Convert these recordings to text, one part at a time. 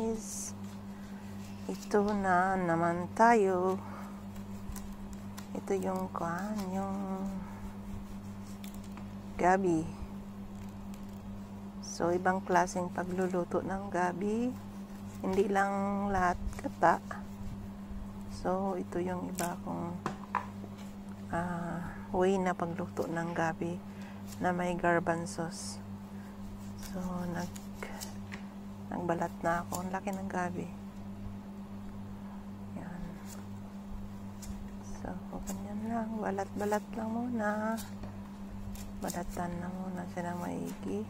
guys, ito na naman tayo. Ito yung gabi. So ibang klaseng pagluluto ng gabi, hindi lang lahat gata. So ito yung iba kong way na pagluto ng gabi na may garbanzos. So nagbalat na ako. Ang laki ng gabi. Yan. So ganyan lang, balat-balat lang muna. Balatan na muna siya ng maigi.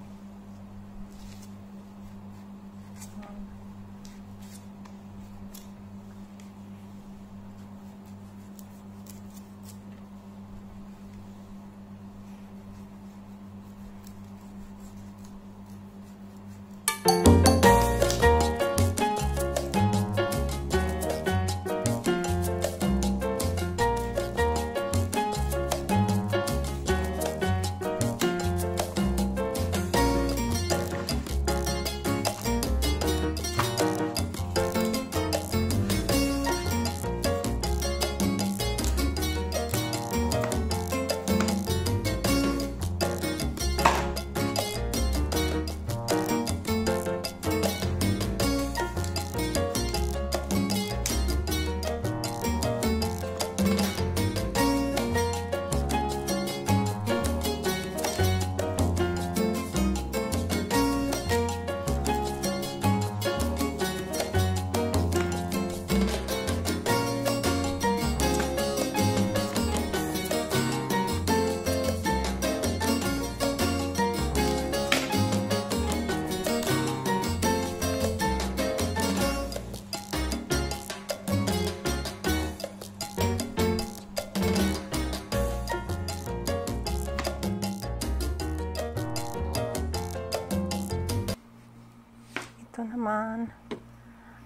Ito naman,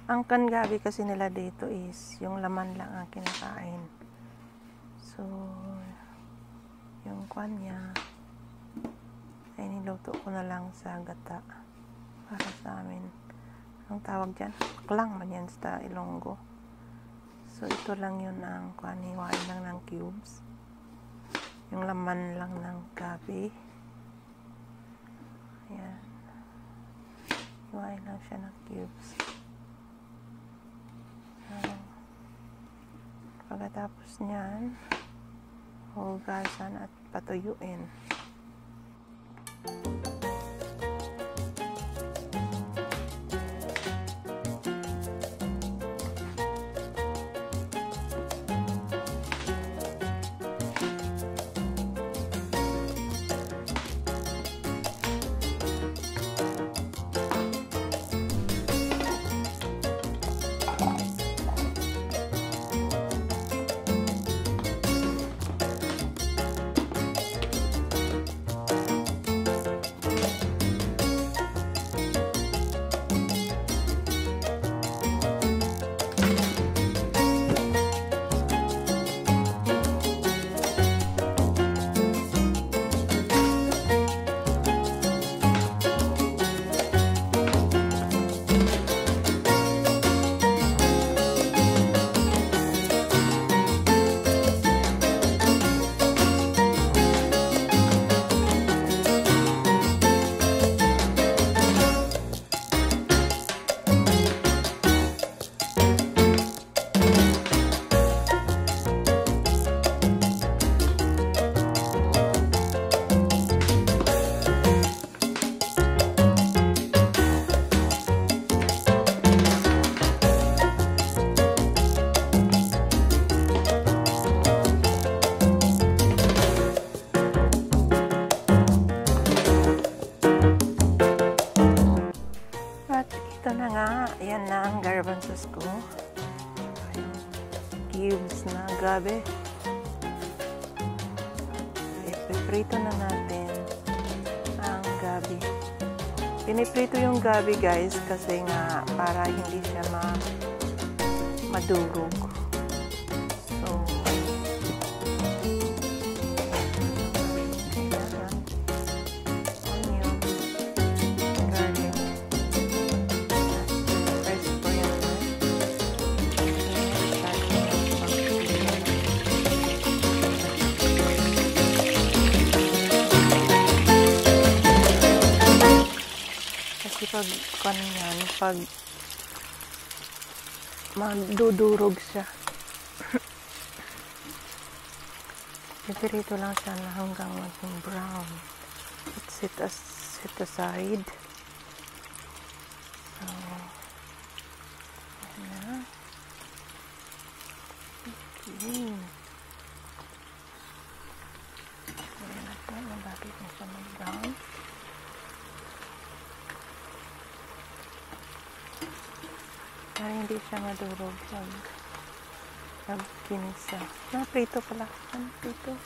ang kangabi kasi nila dito is yung laman lang ang kinakain. So yung kwan niya ay niluto ko na lang sa gata para sa amin. Ang tawag dyan, aklang man yan sa Ilonggo. So ito lang yun ang kwan, hiwain lang ng cubes, yung laman lang ng gabi. Ayan, hiwain lang siya ng cubes. Pagkatapos niyan, hugasan at patuyuin. Ito na nga, ayan na ang garbanzos ko. Cubes na gabi. Ipiprito na natin ang gabi. Piniprito yung gabi guys kasi nga para hindi siya madurog. So, onion, garlic, pag kanyan, pag magdudurog siya. Ipirito lang siya na hanggang maging brown. Set aside. So, ayan na. Okay. Ayan na po. Malapit na siya mag-brown. Para hindi siya madurog pag kinisa. Prito pala. Prito.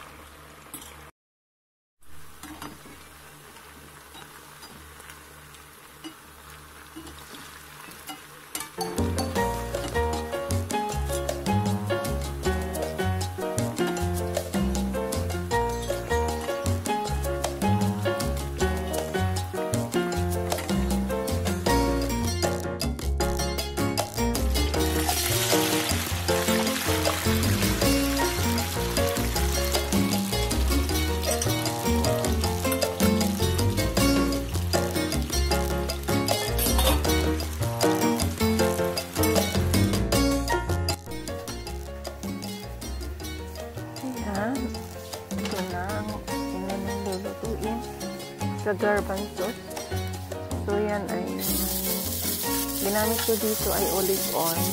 Ito na ang lulutuin sa garbanzos. So yan ay ginamit ko dito ay olive oil.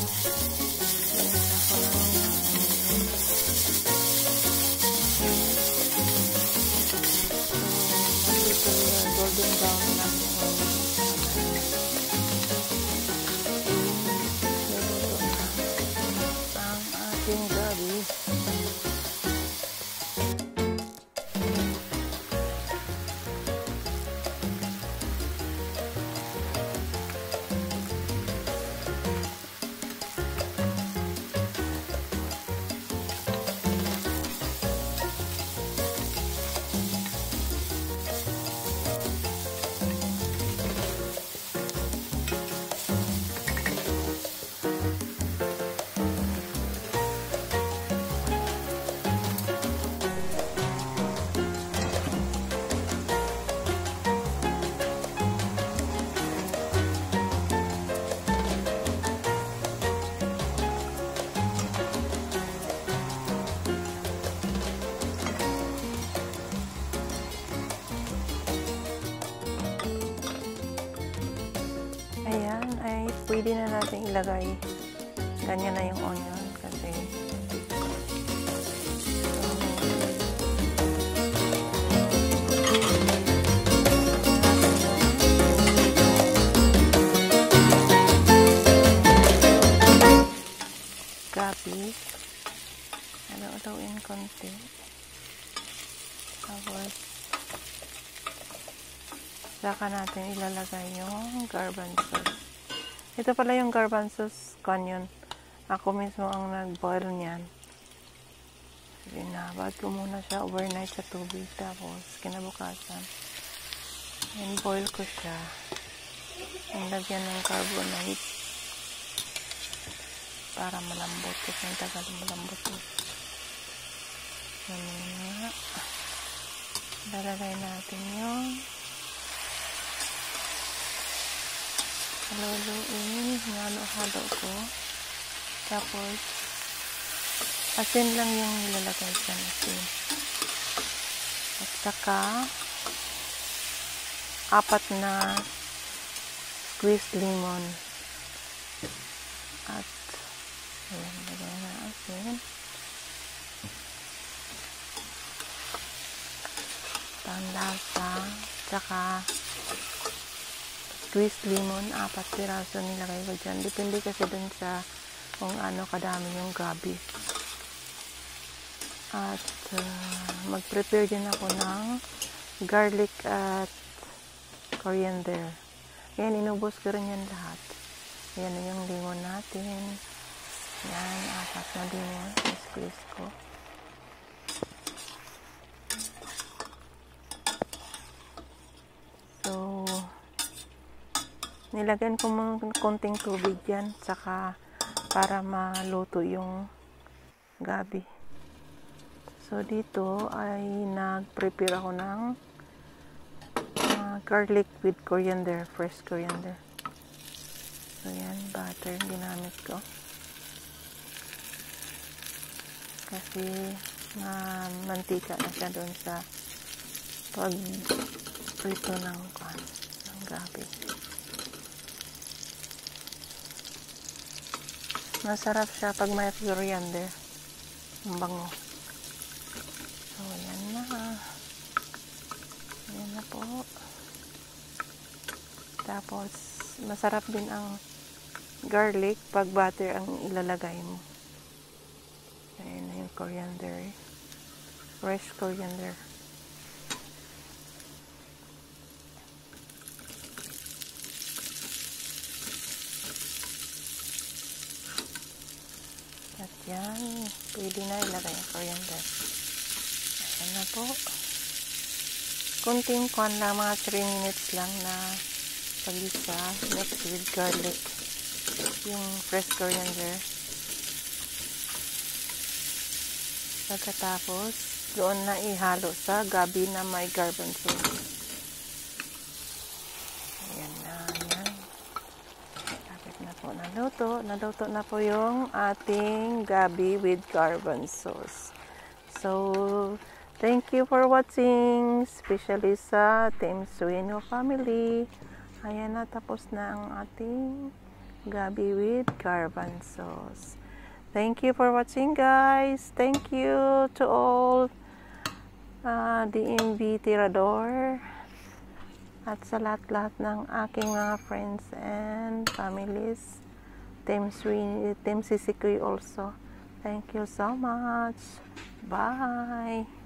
Golden brown lang ang ating gabi. Ayan, ay pwede na natin ilagay. Ganyan na yung onion kasi gabi. Alo-aloin konti. Tapos saka natin ilalagay yung garbanzos. Ito pala yung garbanzos canyon. Ako mismo ang nag-boil niyan. Binabad ko muna siya overnight sa tubig. Tapos kinabukasan, boil ko siya. Lagyan ng carbonate para malambot. Kasi yung tagal malambot. Lalagay natin yung haluluin, halo ko. Tapos, asin lang yung nilalagay sa asin. At saka, 4 na squeezed lemon. At, ayan, lagay na asin. Panlasa, saka, squeezed lemon, 4 piraso nilagay ko dyan. Depende kasi dun sa kung ano kadami yung gabi. At mag-prepare din ako ng garlic at coriander. Ayan, inubos ko rin yan lahat. Ayan na yung lemon natin. Ayan, 4 na lemon. I-squeeze ko. So, nilagyan ko ng konting tubig yan, saka para maluto yung gabi. So, dito ay nag-prepare ako ng garlic with coriander, fresh coriander. So yan, butter ginamit ko. Kasi mantika na siya doon sa pag-prito ng gabi. Masarap siya pag may coriander. Ang bango. So, yan na. Yan na po. Tapos, masarap din ang garlic pag butter ang ilalagay mo. Ayan na yung coriander. Fresh coriander. At yan, pwede na ilagay ang coriander. Ayan na po. Kunting kwan lang, mga 3 minutes lang na pag-isa. Next with garlic. Yung fresh coriander. Pagkatapos, doon na ihalo sa gabi na may garbanzo. Ayan na, yan. Tapos na po naluto. Naluto na po yung ating gabi with garbanzos. So, thank you for watching, especially sa Team Sueno family. Ayan na, tapos na ang ating gabi with garbanzos. Thank you for watching, guys. Thank you to all DMV Tirador at sa lahat-lahat ng aking mga friends and families. Team CCQ also. Thank you so much. Bye.